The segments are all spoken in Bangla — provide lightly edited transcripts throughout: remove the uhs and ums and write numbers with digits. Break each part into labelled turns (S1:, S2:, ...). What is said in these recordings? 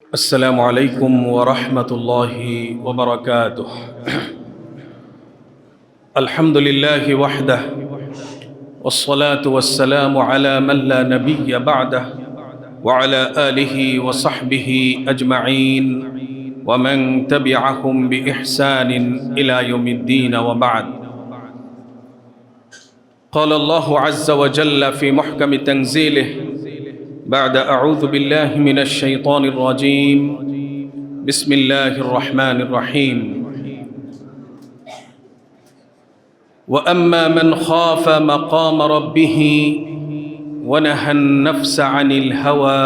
S1: السلام عليكم ورحمة الله وبركاته. الحمد لله وحده والصلاة والسلام على من لا نبي بعده وعلى آله وصحبه أجمعين ومن تبعهم بإحسان إلى يوم الدين وبعد. قال الله عز وجل في محكم تنزيله بعد أعوذ بالله من الشيطان الرجيم بسم الله الرحمن الرحيم وأما من خاف مقام ربه ونهى النفس عن الهوى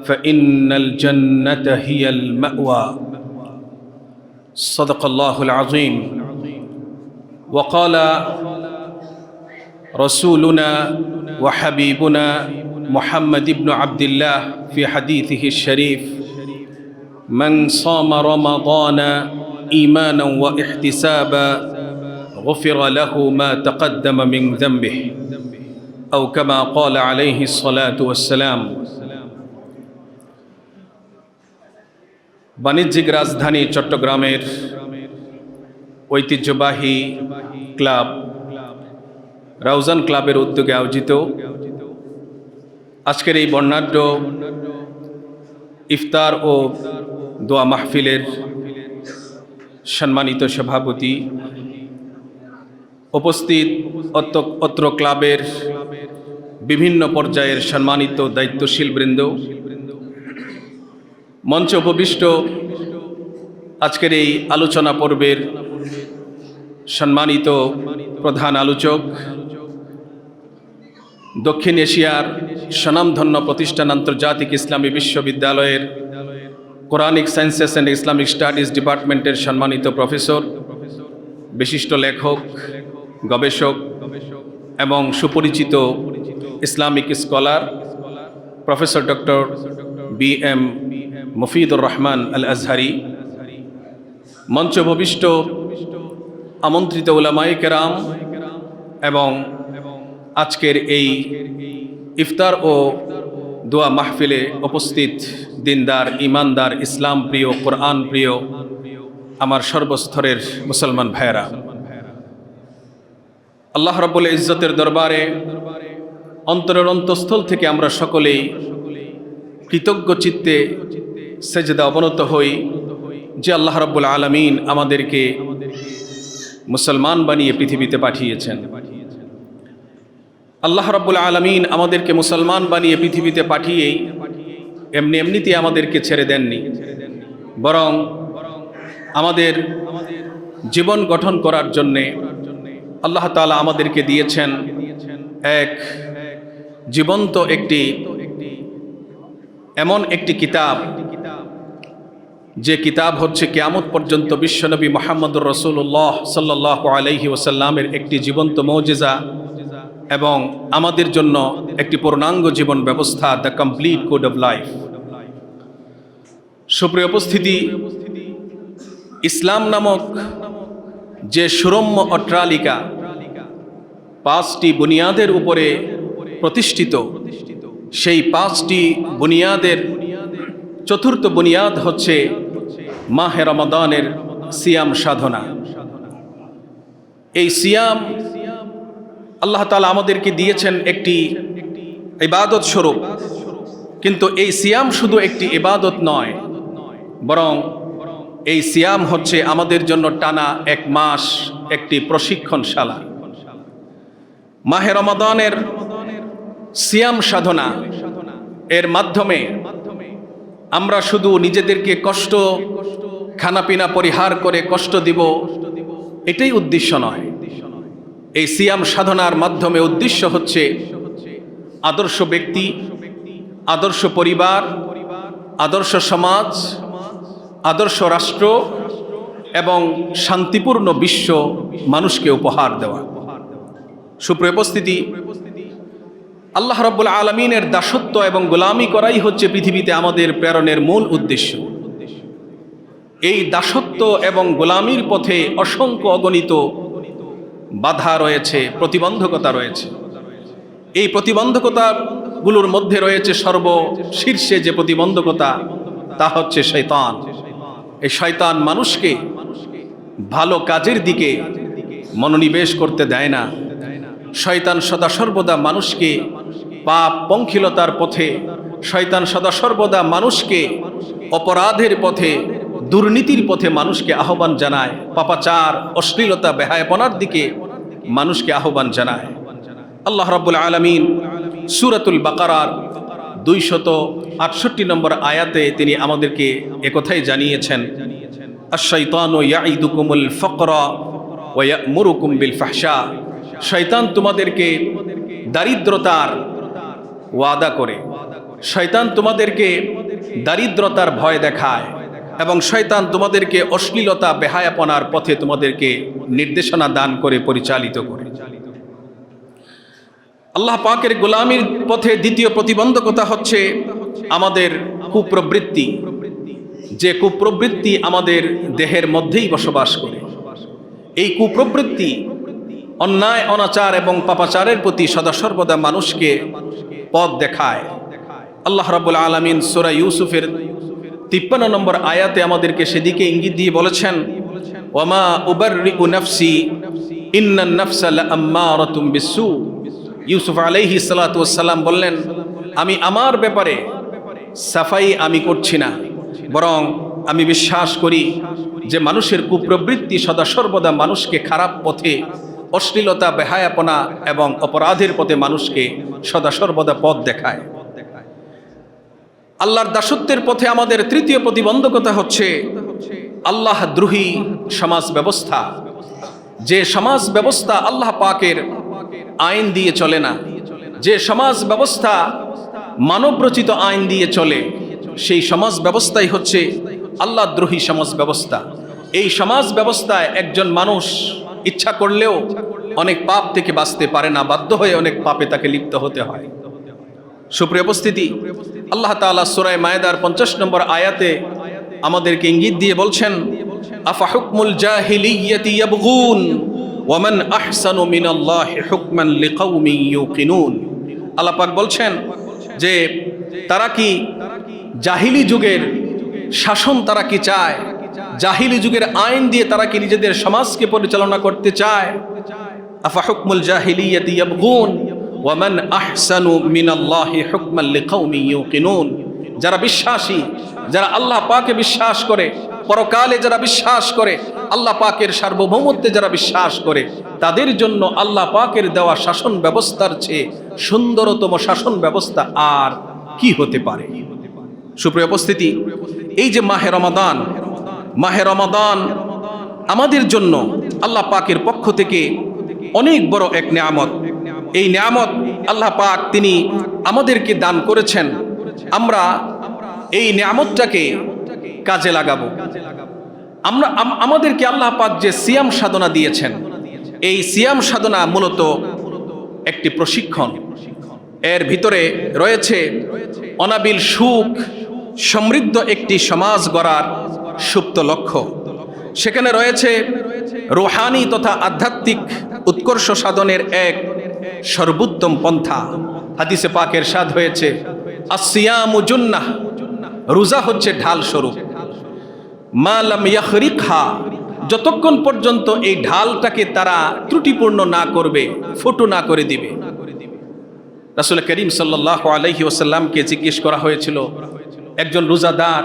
S1: فإن الجنة هي المأوى صدق الله العظيم. وقال رسولنا وحبيبنا محمد بن عبد الله في حديثه الشريف من صام رمضان إيمانا واحتسابا غفر له ما تقدم من ذنبه أو كما قال عليه الصلاة والسلام. বাণিজ্যিক রাজধানী চট্টগ্রামের ঐতিহ্যবাহী ক্লাব রাউজান ক্লাবের উদ্যোগে আয়োজিত আজকের এই বর্ণাঢ্য ইফতার ও দোয়া মাহফিলের সম্মানিত সভাপতি, উপস্থিত অত্র ক্লাবের বিভিন্ন পর্যায়ের সম্মানিত দায়িত্বশীল বৃন্দ, মঞ্চে উপবিষ্ট আজকের এই আলোচনা পর্বের সম্মানিত প্রধান আলোচক, দক্ষিণ এশিয়ার স্বনামধন্য প্রতিষ্ঠান আন্তর্জাতিক ইসলামী বিশ্ববিদ্যালয়ের Quranic sciences and Islamic studies ডিপার্টমেন্টের সম্মানিত প্রফেসর, বিশিষ্ট লেখক, গবেষক এবং সুপরিচিত Islamic scholar professor doctor B M. Mufidur Rahman Al Azhari, মঞ্চে উপবিষ্ট আমন্ত্রিত উলামায়ে কেরাম এবং আজকের এই ইফতার ও দোয়া মাহফিলে উপস্থিত দিনদার, ইমানদার, ইসলাম প্রিয়, কোরআন প্রিয় আমার সর্বস্তরের মুসলমান ভাইয়েরা, আল্লাহ রাব্বুল ইজ্জতের দরবারে অন্তরের অন্তঃস্থল থেকে আমরা সকলেই কৃতজ্ঞ চিত্তে সেজদা অবনত হই যে আল্লাহ রাব্বুল আলামিন আমাদেরকে মুসলমান বানিয়ে পৃথিবীতে পাঠিয়েছেন। আল্লাহ রাব্বুল আলামিন আমাদেরকে মুসলমান বানিয়ে পৃথিবীতে পাঠিয়েই এমনিতে আমাদেরকে ছেড়ে দেননি, বরং আমাদের জীবন গঠন করার জন্যে আল্লাহ তাআলা আমাদেরকে দিয়েছেন এক জীবন্ত এমন একটি কিতাব, যে কিতাব হচ্ছে কিয়ামত পর্যন্ত বিশ্বনবী মুহাম্মদুর রাসূলুল্লাহ সাল্লাল্লাহু আলাইহি ওয়াসাল্লামের একটি জীবন্ত মুজিজা এবং আমাদের জন্য একটি পূর্ণাঙ্গ জীবন ব্যবস্থা, the complete code of life. সুপ্রিয় উপস্থিতি, ইসলাম নামক যে সুরম্য অট্টালিকা পাঁচটি বুনিয়াদের উপরে প্রতিষ্ঠিত, সেই পাঁচটি বুনিয়াদের চতুর্থ বুনিয়াদ হচ্ছে মাহে রমাদানের সিয়াম সাধনা। এই সিয়াম আল্লাহ তাআলা আমাদেরকে দিয়েছেন একটি ইবাদত স্বরূপ, কিন্তু এই সিয়াম শুধু একটি ইবাদত নয়, বরং এই সিয়াম হচ্ছে আমাদের জন্য টানা এক মাস একটি প্রশিক্ষণশালা। মাহে রমাদানের সিয়াম সাধনা এর মাধ্যমে আমরা শুধু নিজেদেরকে কষ্ট, খানাপিনা পরিহার করে কষ্ট দিব, এটাই উদ্দেশ্য নয়। এই সিয়াম সাধনার মাধ্যমে উদ্দেশ্য হচ্ছে আদর্শ ব্যক্তি, আদর্শ পরিবার, আদর্শ সমাজ, আদর্শ রাষ্ট্র এবং শান্তিপূর্ণ বিশ্ব মানুষকে উপহার দেওয়া। সুপ্রিয় উপস্থিতি, আল্লাহ রাব্বুল আলামিনের দাসত্ব এবং গোলামি করাই হচ্ছে পৃথিবীতে আমাদের প্রেরণের মূল উদ্দেশ্য। এই দাসত্ব এবং গোলামির পথে অসংখ্য অগণিত বাধা রয়েছে, প্রতিবন্ধকতা রয়েছে। এই প্রতিবন্ধকতাগুলোর মধ্যে রয়েছে সর্বশীর্ষে যে প্রতিবন্ধকতা, তা হচ্ছে শয়তান। এই শয়তান মানুষকে ভালো কাজের দিকে মনোনিবেশ করতে দেয় না। শয়তান সদা সর্বদা মানুষকে পাপ পঙ্কিলতার পথে, শয়তান সদা সর্বদা মানুষকে অপরাধের পথে, দুর্নীতির পথে মানুষকে আহ্বান জানায়, পাপাচার অশ্লীলতা বেহায়াপনার দিকে মানুষকে আহ্বান জানায়। আল্লাহ রাব্বুল আলামিন সূরাতুল বাকারার 268 নম্বর আয়াতে তিনি আমাদেরকে একথাই জানিয়েছেন, আশ-শাইতানু ইয়াইদুকুমুল ফাকরা ওয়া ইয়া'মুরুকুম বিল ফাহশা। শয়তান তোমাদেরকে দারিদ্রতার ওয়াদা করে, শয়তান তোমাদেরকে দারিদ্রতার ভয় দেখায় এবং শয়তান তোমাদেরকে অশ্লীলতা বেহায়াপনার পথে তোমাদেরকে নির্দেশনা দান করে, পরিচালিত করে। আল্লাহ পাকের গোলামীর পথে দ্বিতীয় প্রতিবন্ধকতা হচ্ছে আমাদের কুপ্রবৃত্তি, যে কুপ্রবৃত্তি আমাদের দেহের মধ্যেই বসবাস করে। এই কুপ্রবৃত্তি অন্যায় অনাচার এবং পাপাচারের প্রতি সদা সর্বদা মানুষকে পথ দেখায়। আল্লাহ রাব্বুল আলামিন সূরা ইউসুফের 53 নম্বর আয়াতে আমাদেরকে সেদিকে ইঙ্গিত দিয়ে বলেছেন, ওয়ামা উবাররিউ নাফসি ইন্নান নাফসা লাআম্মারাতুম বিসসু। ইউসুফ আলাইহিস সালাতু ওয়াস সালাম বললেন, আমি আমার ব্যাপারে সাফাই আমি করছি না, বরং আমি বিশ্বাস করি যে মানুষের কুপ্রবৃত্তি সদা সর্বদা মানুষকে খারাপ পথে, অশ্লীলতা বেহায়াপনা এবং অপরাধের পথে মানুষকে সদা সর্বদা পথ দেখায়। আল্লাহর দাসত্বের পথে আমাদের তৃতীয় প্রতিবন্ধকতা হচ্ছে আল্লাহ দ্রোহী সমাজ ব্যবস্থা। যে সমাজ ব্যবস্থা আল্লাহ পাকের আইন দিয়ে চলে না, যে সমাজ ব্যবস্থা মানবরচিত আইন দিয়ে চলে, সেই সমাজ ব্যবস্থাই হচ্ছে আল্লাহ দ্রোহী সমাজ ব্যবস্থা। এই সমাজ ব্যবস্থায় একজন মানুষ ইচ্ছা করলেও অনেক পাপ থেকে বাঁচতে পারে না, বাধ্য হয়ে অনেক পাপে তাকে লিপ্ত হতে হয়। সুপ্রিয় উপস্থিতি, আল্লাহ তাআলা সূরা মায়েদার 50 নম্বর আয়াতে আমাদেরকে ইঙ্গিত দিয়ে বলছেন, আফা হুকমুল জাহিলিয়্যাতি ইয়াবগুন ওয়া মান আহসানু মিনাল্লাহি হুকমান লিকাউমিন ইউকিনুন। আল্লাহ পাক বলছেন যে তারা কি জাহিলি যুগের শাসন তারা কি চায়, জাহিলি যুগের আইন দিয়ে তারা কি নিজেদের সমাজকে পরিচালনা করতে চায়। আফা হুকমুল জাহিলিয়্যাতি ইয়াবগুন ওয়া মান আহসানু মিনাল্লাহি হুকমান লিকাউমিন ইউকিনুন। যারা বিশ্বাসী, যারা আল্লাহ পাকে বিশ্বাস করে, পরকালে যারা বিশ্বাস করে, আল্লাহ পাকের সার্বভৌমত্বে যারা বিশ্বাস করে, তাদের জন্য আল্লাহ পাকের দেওয়া শাসন ব্যবস্থার চেয়ে সুন্দরতম শাসন ব্যবস্থা আর কি হতে পারে। সুপ্রিয় উপস্থিতি, এই যে মাহে রমাদান, মাহে রমাদান আমাদের জন্য আল্লাহ পাকের পক্ষ থেকে অনেক বড় এক নিয়ামত। এই নিয়ামত আল্লাহ পাক তিনি আমাদেরকে দান করেছেন। আমরা এই নিয়ামতটাকে কাজে লাগাবো। আমাদেরকে আল্লাহ পাক যে সিয়াম সাধনা দিয়েছেন, এই সিয়াম সাধনা মূলত একটি প্রশিক্ষণ। এর ভিতরে রয়েছে অনাবিল সুখ সমৃদ্ধ একটি সমাজ গড়ার সুপ্ত লক্ষ্য। সেখানে রয়েছে রুহানি তথা আধ্যাত্মিক উৎকর্ষ সাধনের এক সর্বোত্তম পন্থা। হাদিসে পাক ইরশাদ হয়েছে, আসিয়ামু জুন্নাহ, রোজা হচ্ছে ঢাল স্বরূপ। মা লাম ইয়াখরিকহা, যতক্ষণ পর্যন্ত এই ঢালটাকে তারা ত্রুটিপূর্ণ না করবে, ফুটো না করে দিবে। রাসূল করিম সাল্লাল্লাহু আলাইহি ওয়াসাল্লামকে জিজ্ঞেস করা হয়েছিল, একজন রোজাদার,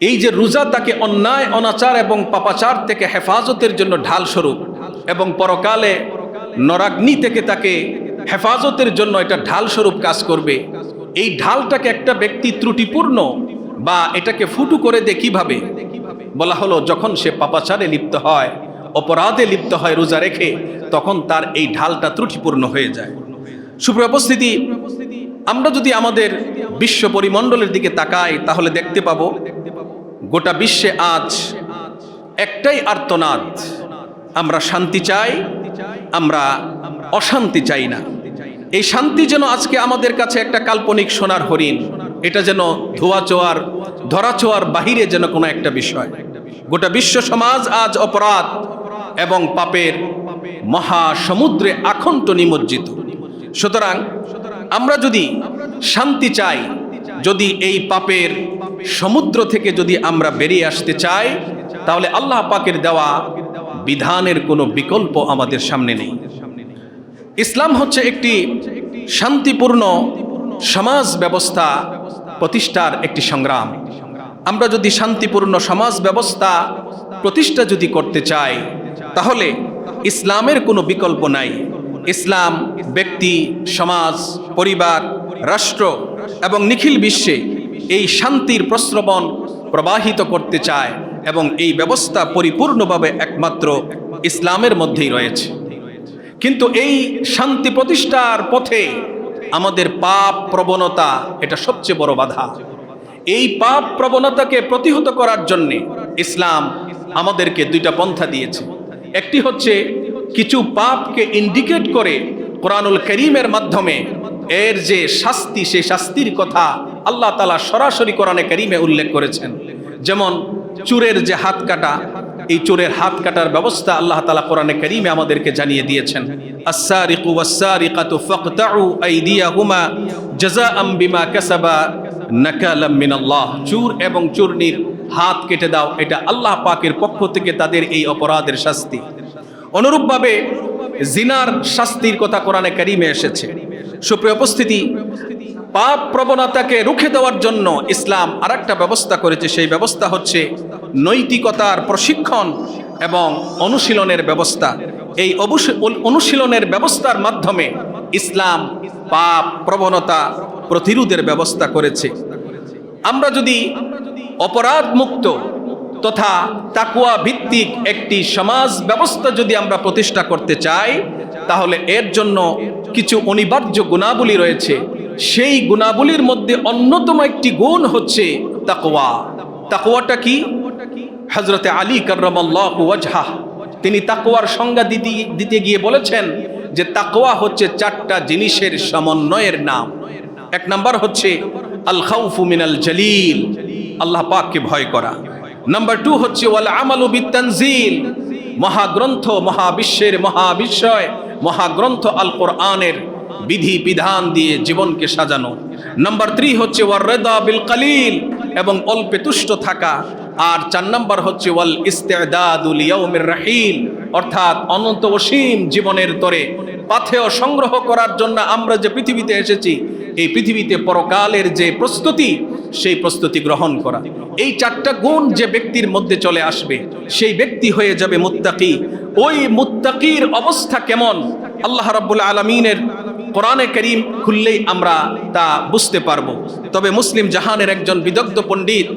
S1: এই যে রোজা তাকে অন্যায় অনাচার এবং পাপাচার থেকে হেফাজতের জন্য ঢাল স্বরূপ এবং পরকালে নরাগ্নি থেকে তাকে হেফাজতের জন্য এটা ঢাল স্বরূপ কাজ করবে, এই ঢালটাকে একটা ব্যক্তি ত্রুটিপূর্ণ বা এটাকে ফুটো করে দেয় কিভাবে? বলা হলো, যখন সে পাপাচারে লিপ্ত হয়, অপরাধে লিপ্ত হয় রোজা রেখে, তখন তার এই ঢালটা ত্রুটিপূর্ণ হয়ে যায়। সুপ্রিয় উপস্থিতি, আমরা যদি আমাদের বিশ্ব পরিমণ্ডলের দিকে তাকাই, তাহলে দেখতে পাবো গোটা বিশ্বে আজ একটাই আর্তনাদ, আমরা শান্তি চাই, আমরা অশান্তি চাই না। এই শান্তি যেন আজকে আমাদের কাছে একটা কাল্পনিক সোনার হরিণ, এটা যেন ধোয়াচোয়ার ধরাছোয়ার বাহিরে যেন কোনো একটা বিষয়। গোটা বিশ্ব সমাজ আজ অপরাধ এবং পাপের মহাসমুদ্রে আখণ্ড নিমজ্জিত। সুতরাং আমরা যদি শান্তি চাই, যদি এই পাপের সমুদ্র থেকে যদি আমরা বেরিয়ে আসতে চাই, তাহলে আল্লাহ পাকের দেওয়া বিধানের কোনো বিকল্প আমাদের সামনে নেই। ইসলাম হচ্ছে একটি শান্তিপূর্ণ সমাজ ব্যবস্থা প্রতিষ্ঠার একটি সংগ্রাম। আমরা যদি শান্তিপূর্ণ সমাজ ব্যবস্থা প্রতিষ্ঠা যদি করতে চাই, তাহলে ইসলামের কোনো বিকল্প নাই। ইসলাম ব্যক্তি, সমাজ, পরিবার, রাষ্ট্র এবং নিখিল বিশ্বে এই শান্তির প্রস্রবণ প্রবাহিত করতে চায়, এবং এই ব্যবস্থা পরিপূর্ণভাবে একমাত্র ইসলামের মধ্যেই রয়েছে। কিন্তু এই শান্তি প্রতিষ্ঠার পথে আমাদের পাপ প্রবণতা এটা সবচেয়ে বড় বাধা। এই পাপ প্রবণতাকে প্রতিহত করার জন্যে ইসলাম আমাদেরকে দুইটা পন্থা দিয়েছে। একটি হচ্ছে কিছু পাপকে ইন্ডিকেট করে কোরআনুল কারীমের মাধ্যমে এর যে শাস্তি, সেই শাস্তির কথা আল্লাহ তাআলা সরাসরি কোরআনে কারীমে উল্লেখ করেছেন। যেমন চোরের যে হাত কাটা, এই চোরের হাত কাটার ব্যবস্থা আল্লাহ তাআলা কোরআনে কারীমে আমাদেরকে জানিয়ে দিয়েছেন। আস-সারিকু ওয়াস-সারিকাতু ফাকতাউ আইদিয়াহুমা জাযাআম বিমা কাসাবা নাকালাম মিনাল্লাহ। চোর এবং চোরনির হাত কেটে দাও, এটা আল্লাহ পাকের পক্ষ থেকে তাদের এই অপরাধের শাস্তি। অনুরূপভাবে জিনার শাস্তির কথা কোরআনে কারীমে এসেছে। সুপ্রিয় উপস্থিতি, পাপ প্রবণতাকে রুখে দেওয়ার জন্য ইসলাম আরেকটা ব্যবস্থা করেছে। সেই ব্যবস্থা হচ্ছে নৈতিকতার প্রশিক্ষণ এবং অনুশীলনের ব্যবস্থা। এই অনুশীলনের ব্যবস্থার মাধ্যমে ইসলাম পাপ প্রবণতা প্রতিরোধের ব্যবস্থা করেছে। আমরা যদি অপরাধ মুক্ত তথা তাকওয়া ভিত্তিক একটি সমাজ ব্যবস্থা যদি আমরা প্রতিষ্ঠা করতে চাই, তাহলে এর জন্য কিছু অনিবার্য গুণাবলী রয়েছে। সেই গুণাবলীর মধ্যে অন্যতম একটি গুণ হচ্ছে তাকওয়া। তাকওয়াটা কি? হযরতে আলী কাররামাল্লাহু ওয়াজহাহ তিনি তাকওয়ার সংজ্ঞা দিতে গিয়ে বলেছেন যে তাকওয়া হচ্ছে চারটা জিনিসের সমন্বয়ের নাম। এক নাম্বার হচ্ছে আল খাউফু মিনাল জলিল, আল্লাহ পাককে ভয় করা। নাম্বার 2 হচ্ছে ওয়াল আমালু বিতানজিল, মহাগ্রন্থ, মহাবিশ্বের মহাবিশ্বয় মহাগ্রন্থ আল কোরআনের বিধি বিধান দিয়ে জীবনকে সাজানো। নাম্বার 3 হচ্ছে ওয়ার রিদা বিল কালিল, এবং অল্পে তুষ্ট থাকা। আর 4 নাম্বার হচ্ছে ওয়াল ইস্তিদাদু লিয়াউমির রাহিল, অর্থাৎ অনন্ত অসীম জীবনের তরে পাথেয় সংগ্রহ করার জন্য আমরা যে পৃথিবীতে এসেছি, এই পৃথিবীতে পরকালের যে প্রস্তুতি, সেই প্রস্তুতি গ্রহণ করা। এই 4টা গুণ যে ব্যক্তির মধ্যে চলে আসবে, সেই ব্যক্তি হয়ে যাবে মুত্তাকি। ওই মুত্তাকির অবস্থা কেমন আল্লাহ রাব্বুল আলামিনের কোরআনে কারীম খুললেই আমরা তা বুঝতে পারবো। তবে মুসলিম জাহানের একজন বিদগ্ধ পণ্ডিত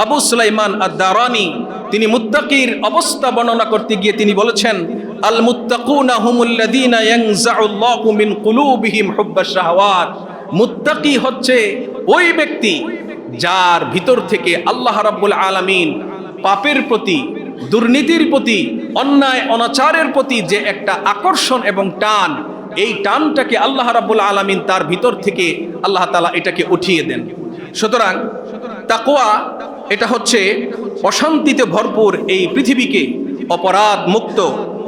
S1: আবু সুলাইমান আদ-দারানি তিনি মুত্তাকির অবস্থা বর্ণনা করতে গিয়ে তিনি বলেছেন, আল মুত্তাকুনা হুমুল্লাযীনা ইয়ানজাউল্লাহু মিন কুলুবিহিম হুব্বাশ শাহাওয়াত। মুত্তাকি হচ্ছে ওই ব্যক্তি যার ভিতর থেকে আল্লাহ রাব্বুল আলামিন পাপের প্রতি, দুর্নীতির প্রতি, অন্যায় অনাচারের প্রতি যে একটা আকর্ষণ এবং টান, এই টানটাকে আল্লাহ রাব্বুল আলামিন তার ভিতর থেকে আল্লাহ তাআলা এটাকে উঠিয়ে দেন। সুতরাং তাকওয়া এটা হচ্ছে অশান্তিতে ভরপুর এই পৃথিবীকে অপরাধ মুক্ত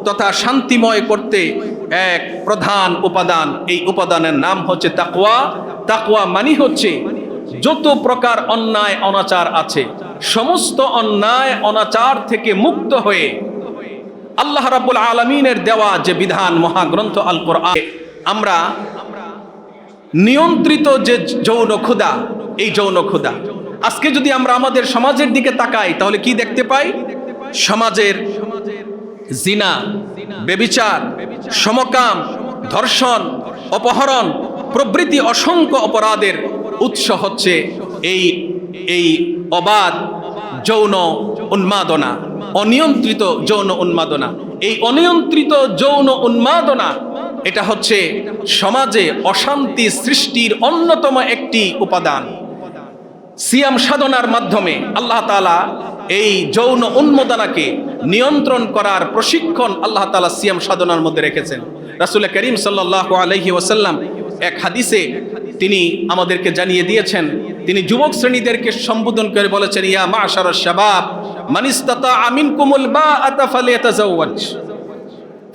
S1: তথা শান্তিময় করতে এক প্রধান উপাদান। এই উপাদানের নাম হচ্ছে তাকওয়া। তাকওয়া মানে হচ্ছে যত প্রকার অন্যায় অনাচার আছে, সমস্ত অন্যায় অনাচার থেকে মুক্ত হয়ে আল্লাহ রাব্বুল আলামিনের দেওয়া যে বিধান মহাগ্রন্থ আল কোরআন, আমরা নিয়ন্ত্রিত যে যৌন ক্ষুধা, এই যৌন ক্ষুধা আজকে যদি আমরা আমাদের সমাজের দিকে তাকাই, তাহলে কি দেখতে পাই? সমাজের জিনা, ব্যভিচার, সমকাম, ধর্ষণ, অপহরণ প্রভৃতি অসংখ্য অপরাধের উৎস হচ্ছে এই অবাধ যৌন উন্মাদনা, অনিয়ন্ত্রিত যৌন উন্মাদনা। এই অনিয়ন্ত্রিত যৌন উন্মাদনা এটা হচ্ছে সমাজে অশান্তি সৃষ্টির অন্যতম একটি উপাদান। সিয়াম সাধনার মাধ্যমে আল্লাহ তাআলা এই যৌন উন্মাদনাকে নিয়ন্ত্রণ করার প্রশিক্ষণ আল্লাহ তাআলা সিয়াম সাধনার মধ্যে রেখেছেন। রাসূল করিম সাল্লাল্লাহু আলাইহি ওয়াসাল্লাম এক হাদিসে তিনি আমাদেরকে জানিয়ে দিয়েছেন, তিনি যুবক শ্রেণীদেরকে সম্বোধন করে বলেছেন, ইয়া মা'শারাশ শাবাব মান ইসতাতাআ মিনকুমুল বাআতা ফালিয়াতাযাওয়াজ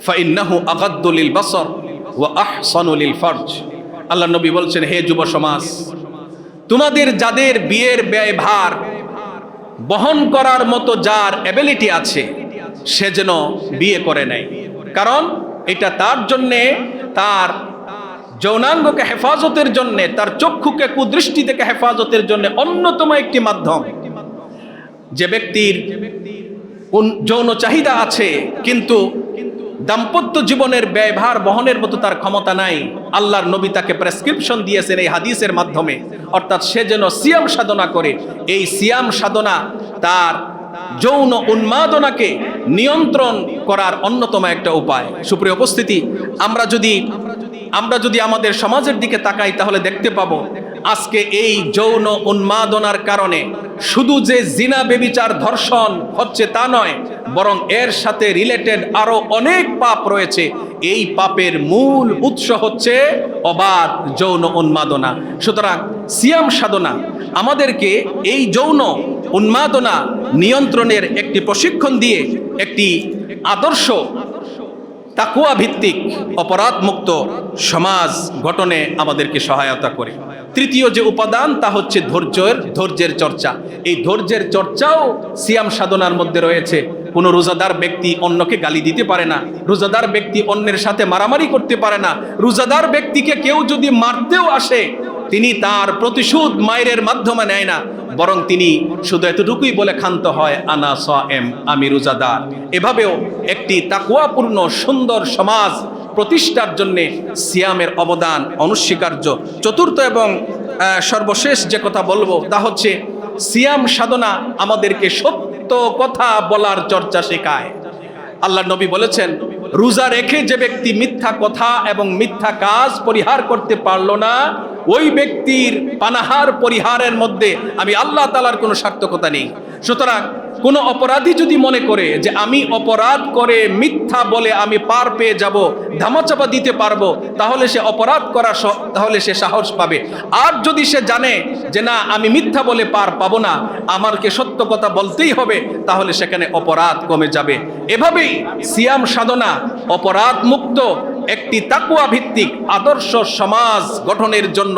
S1: ফাইন্নাহু আগাদ্দু লিল বাসর ওয়া আহসানু লিল ফারজ। আল্লাহ নবী বলছেন, হে যুব সমাজ, তোমাদের যাদের বিয়ের ব্যয়ভার বহন করার মতো যার অ্যাবিলিটি আছে সে যেন বিয়ে করে নেয়, কারণ এটা তার জন্যে, তার যৌনাঙ্গকে হেফাজতের জন্যে, তার চক্ষুকে কুদৃষ্টি থেকে হেফাজতের জন্য অন্যতম একটি মাধ্যম। যে ব্যক্তির যৌন চাহিদা আছে কিন্তু দাম্পত্য জীবনের ব্যয়ভার বহনের মতো তার ক্ষমতা নাই, আল্লাহর নবী তাকে প্রেসক্রিপশন দিয়েছেন এই হাদিসের মাধ্যমে, অর্থাৎ সে যেন সিয়াম সাধনা করে। এই সিয়াম সাধনা তার যৌন উন্মাদনাকে নিয়ন্ত্রণ করার অন্যতম একটা উপায়। সুপ্রিয় উপস্থিতি, আমরা যদি আমাদের সমাজের দিকে তাকাই তাহলে দেখতে পাবো আজকে এই যৌন উন্মাদনার কারণে শুধু যে জিনা, ব্যভিচার, ধর্ষণ হচ্ছে তা নয়, বরং এর সাথে রিলেটেড আরো অনেক পাপ রয়েছে। এই পাপের মূল উৎস হচ্ছে অবাধ যৌন উন্মাদনা। সুতরাং সিয়াম সাধনা আমাদেরকে এই যৌন উন্মাদনা নিয়ন্ত্রণের একটি প্রশিক্ষণ দিয়ে একটি আদর্শ তাকওয়া ভিত্তিক অপরাধ মুক্ত সমাজ গঠনে আমাদেরকে সহায়তা করে। তৃতীয় যে উপাদান তা হচ্ছে ধৈর্যের চর্চা। এই ধৈর্যের চর্চাও সিয়াম সাধনার মধ্যে রয়েছে। কোনো রোজাদার ব্যক্তি অন্যকে গালি দিতে পারে না, রোজাদার ব্যক্তি অন্যের সাথে মারামারি করতে পারে না, রোজাদার ব্যক্তিকে কেউ যদি মারতেও আসে তিনি তার প্রতিশোধ মায়ের মাধ্যমে নেয় না, বরং তিনি শুধু এতটুকুই বলে ক্ষান্ত হয়, আনা সায়েম, আমি রোজাদার। এভাবেও একটি তাকওয়াপূর্ণ সুন্দর সমাজ প্রতিষ্ঠার জন্য সিয়ামের অবদান অনস্বীকার্য। চতুর্থ এবং সর্বশেষ যে কথা বলবো তা হচ্ছে সিয়াম সাধনা আমাদেরকে সত্য কথা বলার চর্চা শেখায়। আল্লাহ নবী বলেছেন, রোজা রেখে যে ব্যক্তি মিথ্যা কথা এবং মিথ্যা কাজ পরিহার করতে পারলো না, ওই ব্যক্তির পানাহার পরিহারের মধ্যে আমি আল্লাহ তাআলার কোনো সার্থকতা নেই। সুতরাং কোনো অপরাধী যদি মনে করে যে আমি অপরাধ করে মিথ্যা বলে আমি পার পেয়ে যাব, ধামাচাপা দিতে পারবো, তাহলে সে অপরাধ তাহলে সে সাহস পাবে। আর যদি সে জানে যে না, আমি মিথ্যা বলে পার পাবো না, আমাকে সত্য কথা বলতেই হবে, তাহলে সেখানে অপরাধ কমে যাবে। এভাবেই সিয়াম সাধনা অপরাধ মুক্ত একটি তাকওয়া ভিত্তিক আদর্শ সমাজ গঠনের জন্য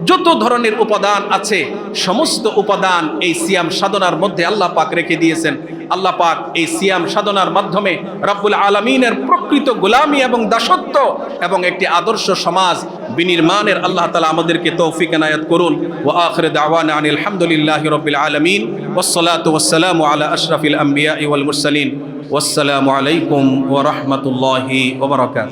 S1: যত ধরনের উপাদান আছে সমস্ত উপাদান এই সিয়াম সাধনার মধ্যে আল্লাহ পাক রেখে দিয়েছেন। আল্লাহ পাক এই সিয়াম সাধনার মাধ্যমে রব্বুল আলামিনের প্রকৃত গোলামি এবং দাসত্ব এবং একটি আদর্শ সমাজ বিনির্মাণের আল্লাহ তাআলা আমাদেরকে তৌফিক এনায়েত করুন। ওয়া আখিরু দাওয়ানা আনিল হামদুলিল্লাহি রাব্বিল আলামিন ওয়াসসালাতু ওয়াসসালামু আলা আশরাফিল আম্বিয়া ওয়াল মুরসালিন। ওয়াসসালামু আলাইকুম ওয়া রাহমাতুল্লাহি ওয়া বারাকাতুহু।